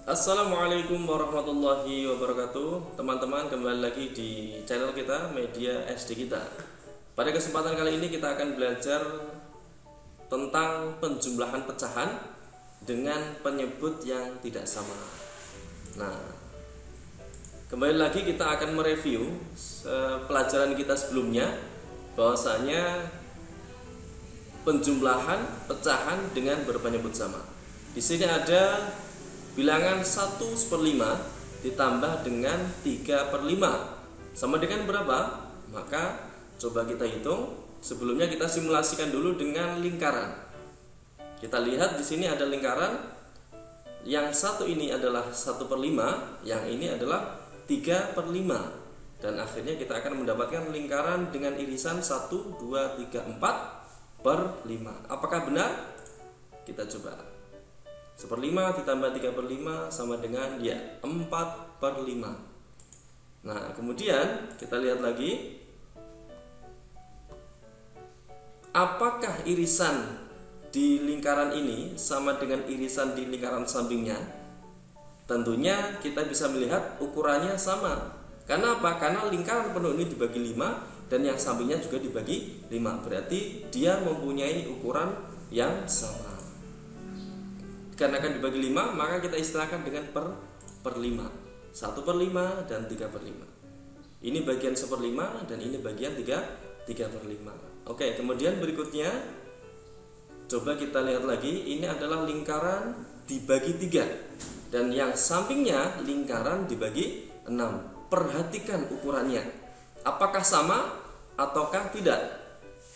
Assalamualaikum warahmatullahi wabarakatuh. Teman-teman, kembali lagi di channel kita, Media SD kita. Pada kesempatan kali ini kita akan belajar tentang penjumlahan pecahan dengan penyebut yang tidak sama. Nah, kembali lagi kita akan mereview pelajaran kita sebelumnya, bahwasanya penjumlahan pecahan dengan berpenyebut sama. Di sini ada bilangan 1/5 ditambah dengan 3/5 sama dengan berapa? Maka coba kita hitung. Sebelumnya kita simulasikan dulu dengan lingkaran. Kita lihat di sini ada lingkaran. Yang satu ini adalah 1/5, yang ini adalah 3/5. Dan akhirnya kita akan mendapatkan lingkaran dengan irisan 1, 2, 3, 4/5. Apakah benar? Kita coba. 1/5 ditambah 3/5 sama dengan 4/5. Nah, kemudian kita lihat lagi, apakah irisan di lingkaran ini sama dengan irisan di lingkaran sampingnya? Tentunya kita bisa melihat ukurannya sama. Karena apa? Karena lingkaran penuh ini dibagi 5 dan yang sampingnya juga dibagi 5. Berarti dia mempunyai ukuran yang sama. Karena akan dibagi 5, maka kita istilahkan dengan per 5. 1/5 dan 3/5. Ini bagian 1/5 dan ini bagian 3/5. Oke, kemudian berikutnya coba kita lihat lagi. Ini adalah lingkaran dibagi 3 dan yang sampingnya lingkaran dibagi 6. Perhatikan ukurannya. Apakah sama ataukah tidak?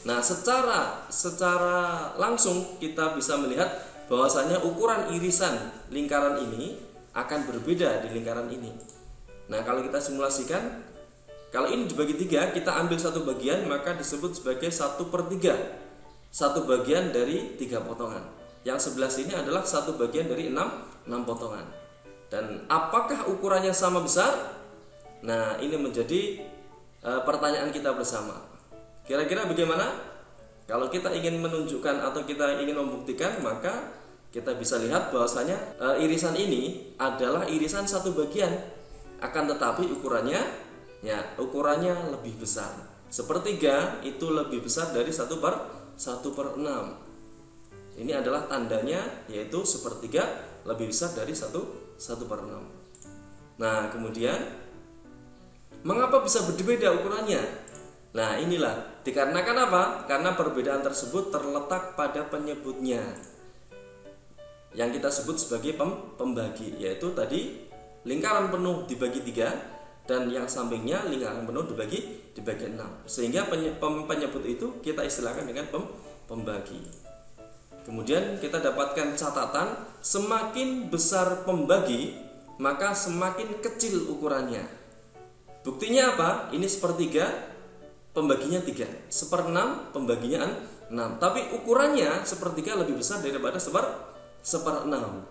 Nah, secara langsung kita bisa melihat bahwasanya ukuran irisan lingkaran ini akan berbeda di lingkaran ini. Nah, kalau kita simulasikan, kalau ini dibagi 3, kita ambil satu bagian, maka disebut sebagai 1/3. Satu bagian dari 3 potongan. Yang sebelah sini adalah satu bagian dari 6 potongan. Dan apakah ukurannya sama besar? Nah, ini menjadi pertanyaan kita bersama. Kira-kira bagaimana? Kalau kita ingin menunjukkan atau kita ingin membuktikan, maka kita bisa lihat bahwasanya irisan ini adalah irisan satu bagian, akan tetapi ukurannya lebih besar. 1/3 itu lebih besar dari 1/6. Ini adalah tandanya, yaitu 1/3 lebih besar dari 1/6. Nah, kemudian mengapa bisa berbeda ukurannya? Nah, inilah dikarenakan apa? Karena perbedaan tersebut terletak pada penyebutnya, yang kita sebut sebagai pembagi, yaitu tadi lingkaran penuh dibagi 3 dan yang sampingnya lingkaran penuh dibagi 6. Sehingga penyebut itu kita istilahkan dengan pembagi. Kemudian kita dapatkan catatan, semakin besar pembagi maka semakin kecil ukurannya. Buktinya apa? Ini 1/3, pembaginya 3, 1/6, pembaginya 6. Tapi ukurannya 1/3 lebih besar daripada 1/6.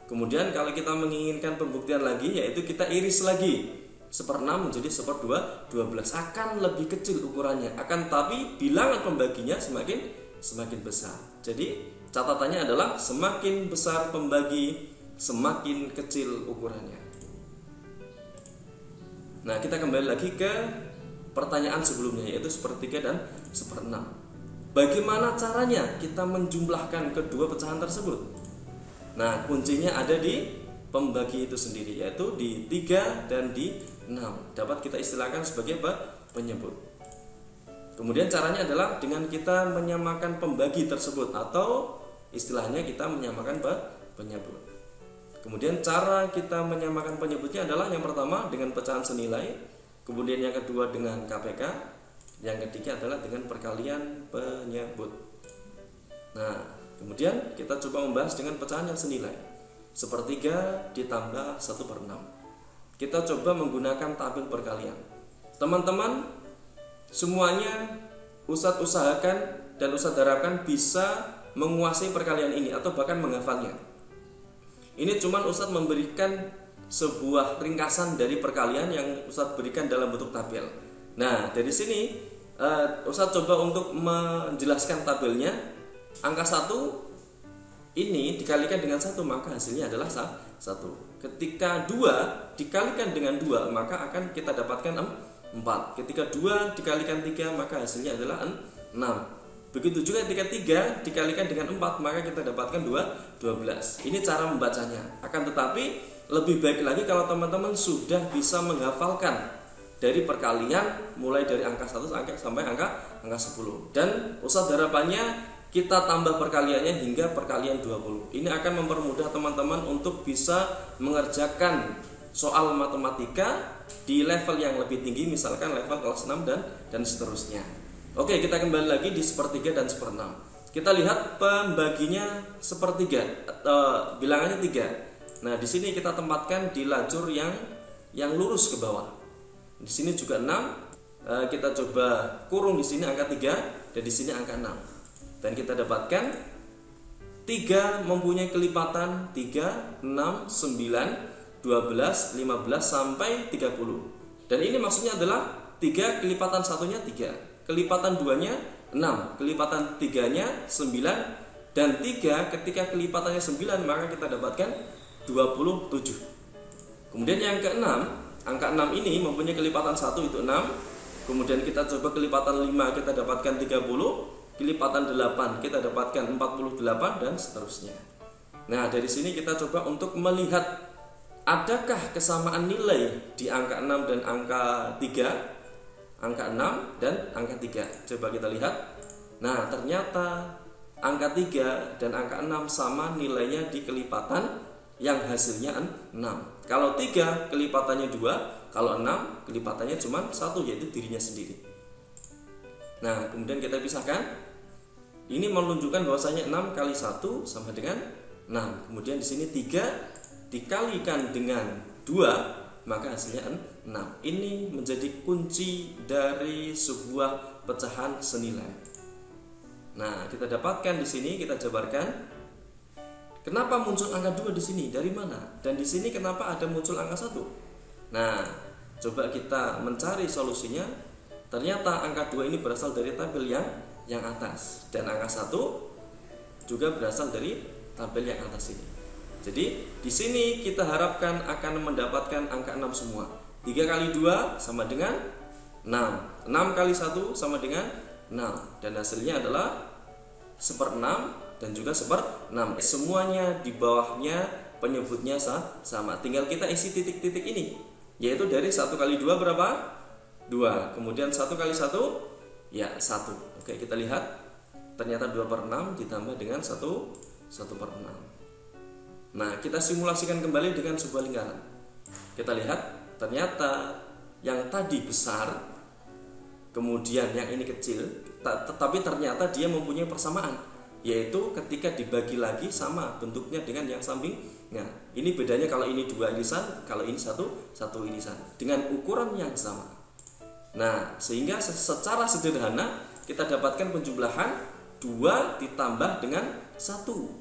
Kemudian kalau kita menginginkan pembuktian lagi, yaitu kita iris lagi 1/6 menjadi 1/12, akan lebih kecil ukurannya. Akan tapi bilangan pembaginya semakin besar. Jadi catatannya adalah semakin besar pembagi, semakin kecil ukurannya. Nah, kita kembali lagi ke pertanyaan sebelumnya, yaitu 1/3 dan 1/6. Bagaimana caranya kita menjumlahkan kedua pecahan tersebut? Nah, kuncinya ada di pembagi itu sendiri, yaitu di 3 dan di 6. Dapat kita istilahkan sebagai penyebut. Kemudian caranya adalah dengan kita menyamakan pembagi tersebut, atau istilahnya kita menyamakan penyebut. Kemudian cara kita menyamakan penyebutnya adalah yang pertama dengan pecahan senilai, kemudian yang kedua dengan KPK, yang ketiga adalah dengan perkalian penyebut. Nah, kemudian kita coba membahas dengan pecahan yang senilai. 1/3 ditambah 1/6. Kita coba menggunakan tabel perkalian. Teman-teman semuanya Ustadz usahakan dan Ustadz harapkan bisa menguasai perkalian ini atau bahkan menghafalnya. Ini cuman Ustadz memberikan sebuah ringkasan dari perkalian yang Ustadz berikan dalam bentuk tabel. Nah, dari sini Ustadz coba untuk menjelaskan tabelnya. Angka 1 ini dikalikan dengan 1, maka hasilnya adalah 1. Ketika 2 dikalikan dengan 2, maka akan kita dapatkan 4. Ketika 2 dikalikan 3, maka hasilnya adalah 6. Begitu juga ketika 3 dikalikan dengan 4, maka kita dapatkan 12. Ini cara membacanya. Akan tetapi lebih baik lagi kalau teman-teman sudah bisa menghafalkan dari perkalian mulai dari angka 1 sampai angka 10. Dan Ustadz harapannya kita tambah perkaliannya hingga perkalian 20. Ini akan mempermudah teman-teman untuk bisa mengerjakan soal matematika di level yang lebih tinggi, misalkan level kelas 6 dan seterusnya. Oke, kita kembali lagi di sepertiga dan seperenam. Kita lihat pembaginya sepertiga, bilangannya 3. Nah, di sini kita tempatkan di lajur yang lurus ke bawah. Di sini juga 6. Kita coba kurung di sini angka 3 dan di sini angka 6. Dan kita dapatkan 3 mempunyai kelipatan 3, 6, 9, 12, 15 sampai 30. Dan ini maksudnya adalah 3 kelipatan satunya 3. Kelipatan 2-nya 6, kelipatan 3-nya 9, dan 3 ketika kelipatannya 9 maka kita dapatkan 27. Kemudian yang ke-6, angka 6 ini mempunyai kelipatan 1 itu 6. Kemudian kita coba kelipatan 5 kita dapatkan 30, kelipatan 8 kita dapatkan 48 dan seterusnya. Nah, dari sini kita coba untuk melihat adakah kesamaan nilai di angka 6 dan angka 3. Angka 6 dan angka 3. Coba kita lihat. Nah, ternyata angka 3 dan angka 6 sama nilainya di kelipatan yang hasilnya 6. Kalau 3 kelipatannya 2, kalau 6 kelipatannya cuma 1, yaitu dirinya sendiri. Nah, kemudian kita pisahkan. Ini menunjukkan bahwasanya 6 kali 1 sama dengan 6. Kemudian di sini 3 dikalikan dengan 2, maka hasilnya 6. Ini menjadi kunci dari sebuah pecahan senilai. Nah, kita dapatkan di sini, kita jabarkan. Kenapa muncul angka 2 di sini? Dari mana? Dan di sini kenapa ada muncul angka 1? Nah, coba kita mencari solusinya. Ternyata angka 2 ini berasal dari tabel yang atas, dan angka 1 juga berasal dari tabel yang atas ini. Jadi di sini kita harapkan akan mendapatkan angka 6 semua. 3 kali 2 sama dengan 6. 6 kali 1 sama dengan 6. Dan hasilnya adalah 1/6 dan juga 1/6. Semuanya di bawahnya penyebutnya sama. Tinggal kita isi titik-titik ini. Yaitu dari 1 kali 2 berapa? 2. Kemudian 1 kali 1 ya 1. Oke, kita lihat. Ternyata 2/6 ditambah dengan 1/6. Nah, kita simulasikan kembali dengan sebuah lingkaran. Kita lihat, ternyata yang tadi besar, kemudian yang ini kecil, tetapi ternyata dia mempunyai persamaan, yaitu ketika dibagi lagi sama bentuknya dengan yang samping. Nah, ini bedanya kalau ini 2 irisan, kalau ini satu irisan, dengan ukuran yang sama. Nah, sehingga secara sederhana kita dapatkan penjumlahan 2 ditambah dengan 1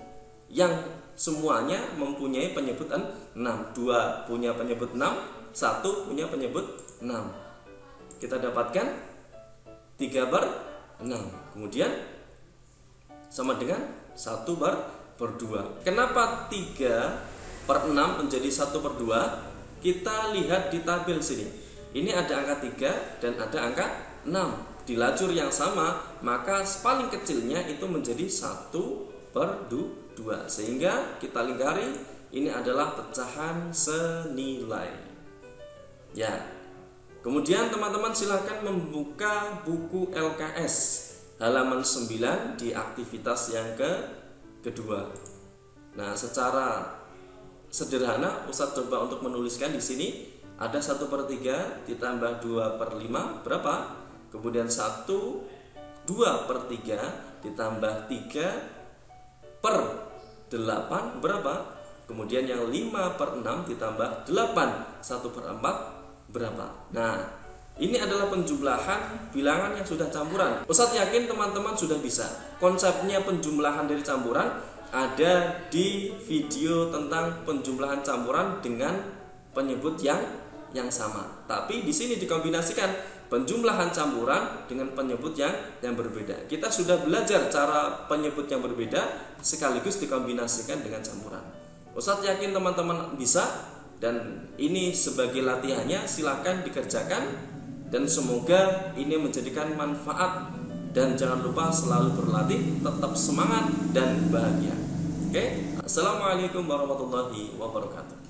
yang semuanya mempunyai penyebut 6. 2 punya penyebut 6, 1 punya penyebut 6. Kita dapatkan 3/6. Kemudian sama dengan 1/2. Kenapa 3/6 menjadi 1/2? Kita lihat di tabel sini. Ini ada angka 3 dan ada angka 6. Di lajur yang sama, maka paling kecilnya itu menjadi 1/2. Sehingga kita lingkari, ini adalah pecahan senilai. Ya. Kemudian teman-teman silahkan membuka buku LKS halaman 9 di aktivitas yang kedua. Nah, secara sederhana Ustadz coba untuk menuliskan di sini ada 1/3 ditambah 2/5 berapa? Kemudian 2/3 ditambah 3/8 berapa? Kemudian yang 5/6 ditambah 8 1/4 berapa? Nah, ini adalah penjumlahan bilangan yang sudah campuran. Ustadz yakin teman-teman sudah bisa. Konsepnya penjumlahan dari campuran ada di video tentang penjumlahan campuran dengan penyebut yang sama. Tapi di sini dikombinasikan penjumlahan campuran dengan penyebut yang berbeda. Kita sudah belajar cara penyebut yang berbeda sekaligus dikombinasikan dengan campuran. Ustadz yakin teman-teman bisa, dan ini sebagai latihannya silakan dikerjakan, dan semoga ini menjadikan manfaat. Dan jangan lupa selalu berlatih, tetap semangat dan bahagia. Oke, Assalamualaikum warahmatullahi wabarakatuh.